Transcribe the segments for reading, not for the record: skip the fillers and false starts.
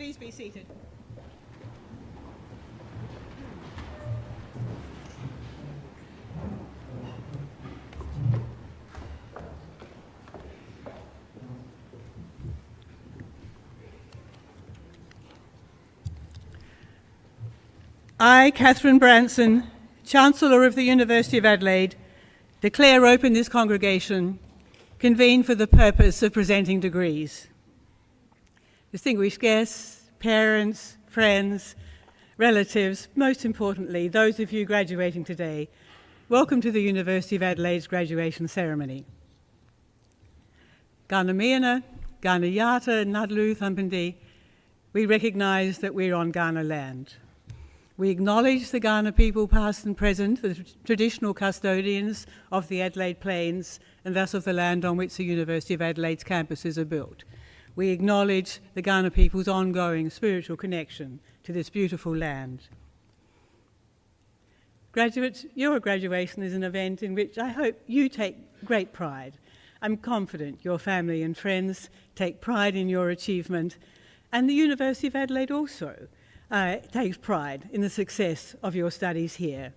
please be seated. I, Catherine Branson, Chancellor of the University of Adelaide, declare open this congregation, convened for the purpose of presenting degrees. Distinguished guests, parents, friends, relatives, most importantly, those of you graduating today, welcome to the University of Adelaide's graduation ceremony. Gana Miana, Gana Yata, Nadlu Thampindi, we recognise that we're on Gana land. We acknowledge the Kaurna people, past and present, the traditional custodians of the Adelaide Plains and thus of the land on which the University of Adelaide's campuses are built. We acknowledge the Kaurna people's ongoing spiritual connection to this beautiful land. Graduates, your graduation is an event in which I hope you take great pride. I'm confident your family and friends take pride in your achievement, and the University of Adelaide also takes pride in the success of your studies here.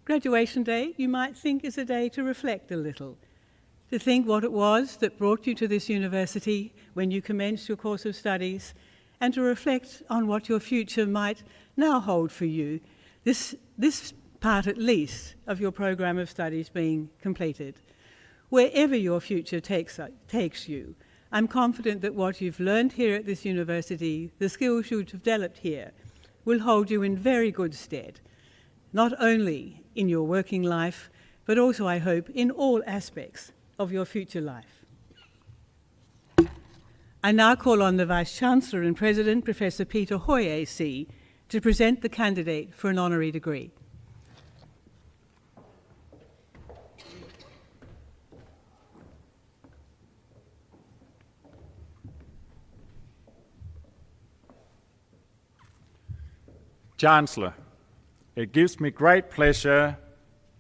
Graduation Day, you might think, is a day to reflect a little, to think what it was that brought you to this university when you commenced your course of studies, and to reflect on what your future might now hold for you, this part at least of your program of studies being completed. Wherever your future takes you, I'm confident that what you've learned here at this university, the skills you've developed here, will hold you in very good stead, not only in your working life, but also, I hope, in all aspects of your future life. I now call on the Vice-Chancellor and President, Professor Peter Hoy AC, to present the candidate for an honorary degree. Chancellor, it gives me great pleasure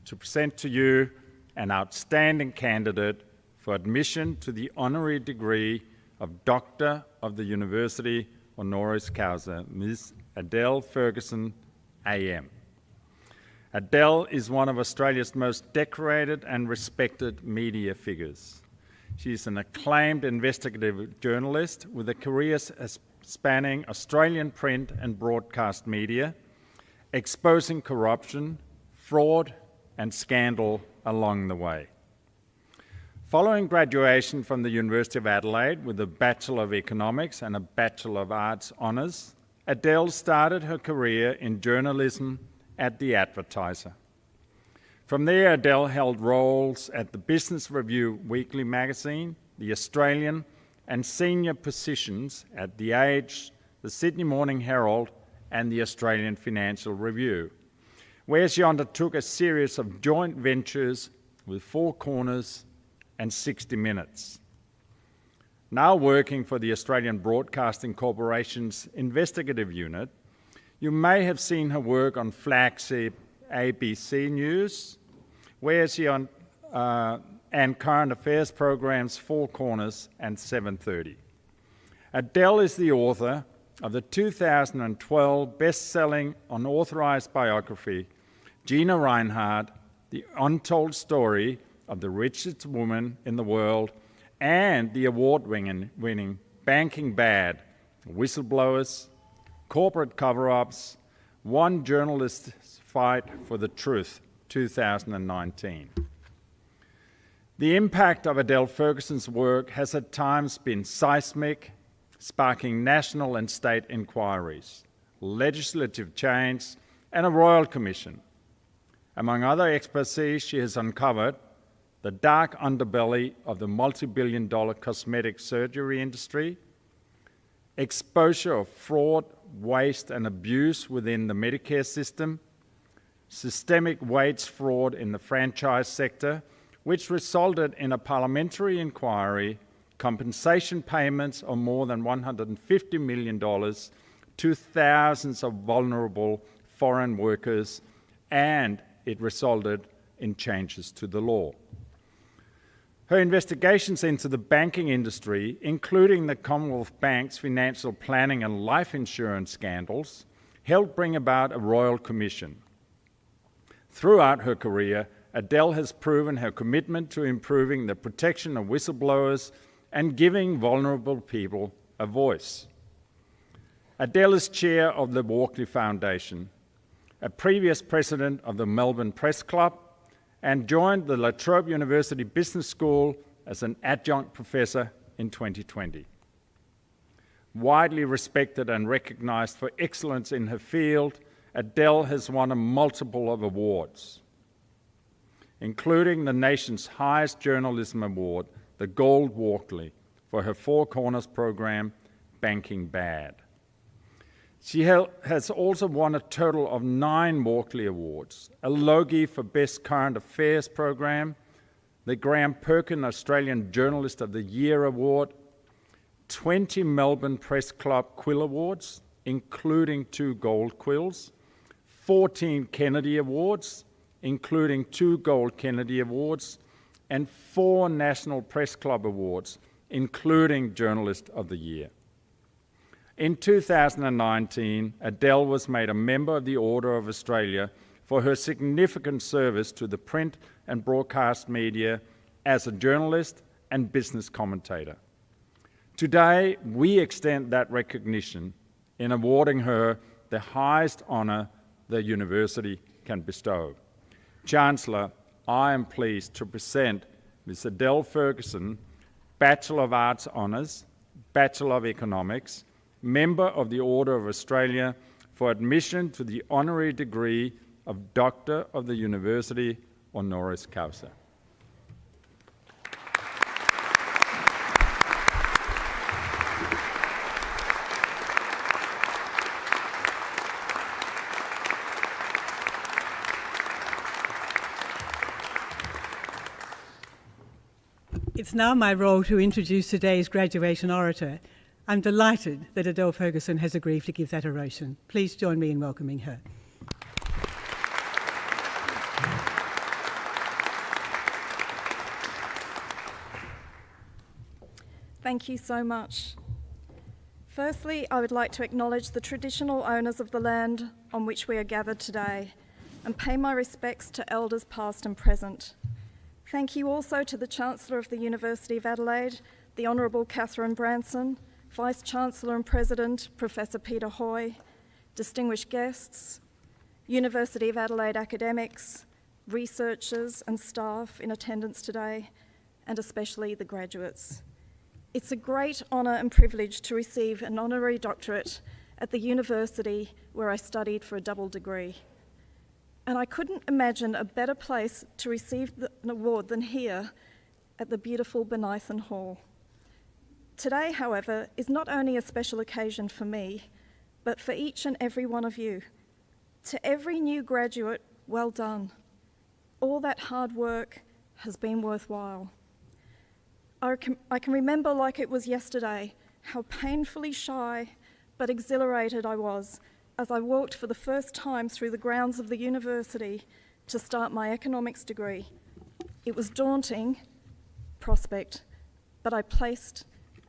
to present to you an outstanding candidate for admission to the honorary degree of Doctor of the University Honoris Causa, Ms. Adele Ferguson, AM. Adele is one of Australia's most decorated and respected media figures. She is an acclaimed investigative journalist with a career spanning Australian print and broadcast media, exposing corruption, fraud, and scandal along the way. Following graduation from the University of Adelaide with a Bachelor of Economics and a Bachelor of Arts honours, Adele started her career in journalism at The Advertiser. From there, Adele held roles at the Business Review weekly magazine, The Australian, and senior positions at The Age, the Sydney Morning Herald, and the Australian Financial Review, where she undertook a series of joint ventures with Four Corners and 60 Minutes. Now working for the Australian Broadcasting Corporation's investigative unit, you may have seen her work on flagship ABC News, where she and current affairs programs Four Corners and 7:30. Adele is the author of the 2012 best-selling unauthorized biography, Gina Reinhardt, The Untold Story of the Richest Woman in the World, and the award-winning Banking Bad, Whistleblowers, Corporate Cover-Ups, One Journalist's Fight for the Truth, 2019. The impact of Adele Ferguson's work has at times been seismic, sparking national and state inquiries, legislative change, and a royal commission. Among other expertise, she has uncovered the dark underbelly of the multi-billion-dollar cosmetic surgery industry, exposure of fraud, waste, and abuse within the Medicare system, systemic wage fraud in the franchise sector, which resulted in a parliamentary inquiry, compensation payments of more than $150 million to thousands of vulnerable foreign workers, and it resulted in changes to the law. Her investigations into the banking industry, including the Commonwealth Bank's financial planning and life insurance scandals, helped bring about a royal commission. Throughout her career, Adele has proven her commitment to improving the protection of whistleblowers and giving vulnerable people a voice. Adele is chair of the Walkley Foundation, a previous president of the Melbourne Press Club, and joined the La Trobe University Business School as an adjunct professor in 2020. Widely respected and recognized for excellence in her field, Adele has won a multiple of awards, including the nation's highest journalism award, the Gold Walkley, for her Four Corners program, Banking Bad. She has also won a total of 9 Walkley Awards, a Logie for Best Current Affairs Program, the Graham Perkin Australian Journalist of the Year Award, 20 Melbourne Press Club Quill Awards, including 2 Gold Quills, 14 Kennedy Awards, including 2 Gold Kennedy Awards, and 4 National Press Club Awards, including Journalist of the Year. In 2019, Adele was made a member of the Order of Australia for her significant service to the print and broadcast media as a journalist and business commentator. Today, we extend that recognition in awarding her the highest honour the university can bestow. Chancellor, I am pleased to present Ms. Adele Ferguson, Bachelor of Arts Honours, Bachelor of Economics, Member of the Order of Australia, for admission to the honorary degree of Doctor of the University Honoris Causa. It's now my role to introduce today's graduation orator. I'm delighted that Adele Ferguson has agreed to give that oration. Please join me in welcoming her. Thank you so much. Firstly, I would like to acknowledge the traditional owners of the land on which we are gathered today and pay my respects to elders past and present. Thank you also to the Chancellor of the University of Adelaide, the Honourable Catherine Branson, Vice-Chancellor and President, Professor Peter Hoy, distinguished guests, University of Adelaide academics, researchers and staff in attendance today, and especially the graduates. It's a great honour and privilege to receive an honorary doctorate at the university where I studied for a double degree. And I couldn't imagine a better place to receive an award than here at the beautiful Benithan Hall. Today, however, is not only a special occasion for me, but for each and every one of you. To every new graduate, well done. All that hard work has been worthwhile. I can remember like it was yesterday how painfully shy but exhilarated I was as I walked for the first time through the grounds of the university to start my economics degree. It was daunting prospect, but I placed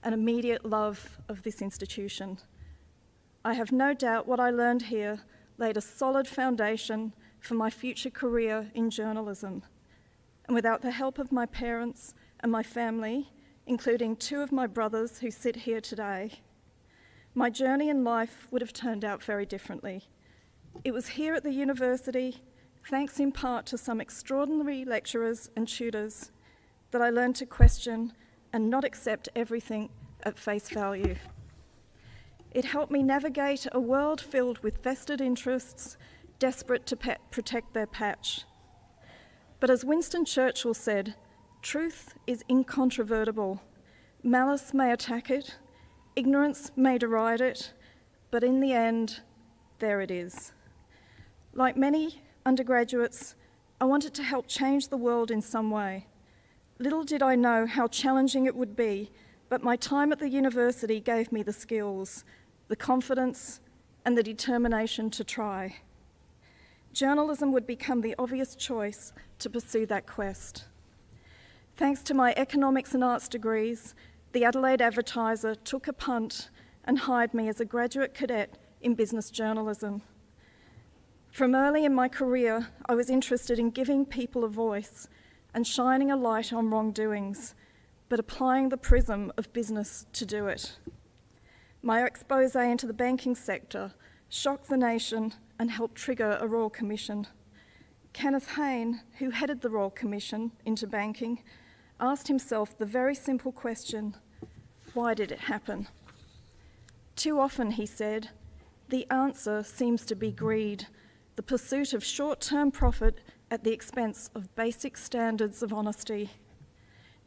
an immediate love of this institution. I have no doubt what I learned here laid a solid foundation for my future career in journalism. And without the help of my parents and my family, including 2 of my brothers who sit here today, my journey in life would have turned out very differently. It was here at the university, thanks in part to some extraordinary lecturers and tutors, that I learned to question and not accept everything at face value. It helped me navigate a world filled with vested interests, desperate to protect their patch. But as Winston Churchill said, truth is incontrovertible. Malice may attack it, ignorance may deride it, but in the end, there it is. Like many undergraduates, I wanted to help change the world in some way. Little did I know how challenging it would be, but my time at the university gave me the skills, the confidence, and the determination to try. Journalism would become the obvious choice to pursue that quest. Thanks to my economics and arts degrees, the Adelaide Advertiser took a punt and hired me as a graduate cadet in business journalism. From early in my career, I was interested in giving people a voice and shining a light on wrongdoings, but applying the prism of business to do it. My expose into the banking sector shocked the nation and helped trigger a Royal Commission. Kenneth Hayne, who headed the Royal Commission into banking, asked himself the very simple question, why did it happen? Too often, he said, the answer seems to be greed, the pursuit of short-term profit at the expense of basic standards of honesty.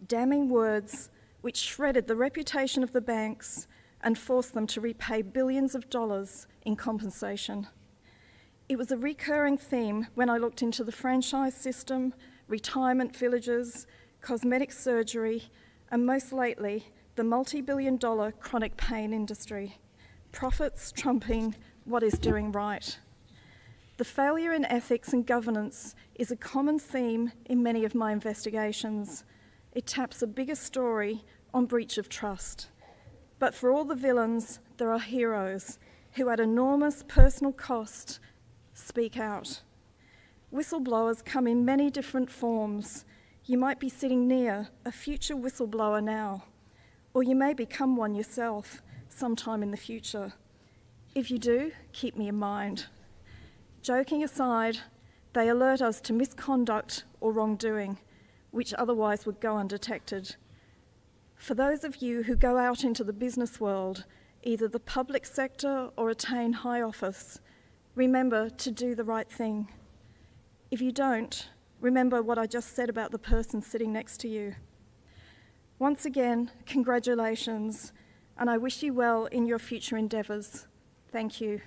Damning words which shredded the reputation of the banks and forced them to repay billions of dollars in compensation. It was a recurring theme when I looked into the franchise system, retirement villages, cosmetic surgery, and most lately, the multi-billion-dollar chronic pain industry, profits trumping what is doing right. The failure in ethics and governance is a common theme in many of my investigations. It taps a bigger story on breach of trust. But for all the villains, there are heroes who at enormous personal cost speak out. Whistleblowers come in many different forms. You might be sitting near a future whistleblower now, or you may become one yourself sometime in the future. If you do, keep me in mind. Joking aside, they alert us to misconduct or wrongdoing, which otherwise would go undetected. For those of you who go out into the business world, either the public sector or attain high office, remember to do the right thing. If you don't, remember what I just said about the person sitting next to you. Once again, congratulations, and I wish you well in your future endeavours. Thank you.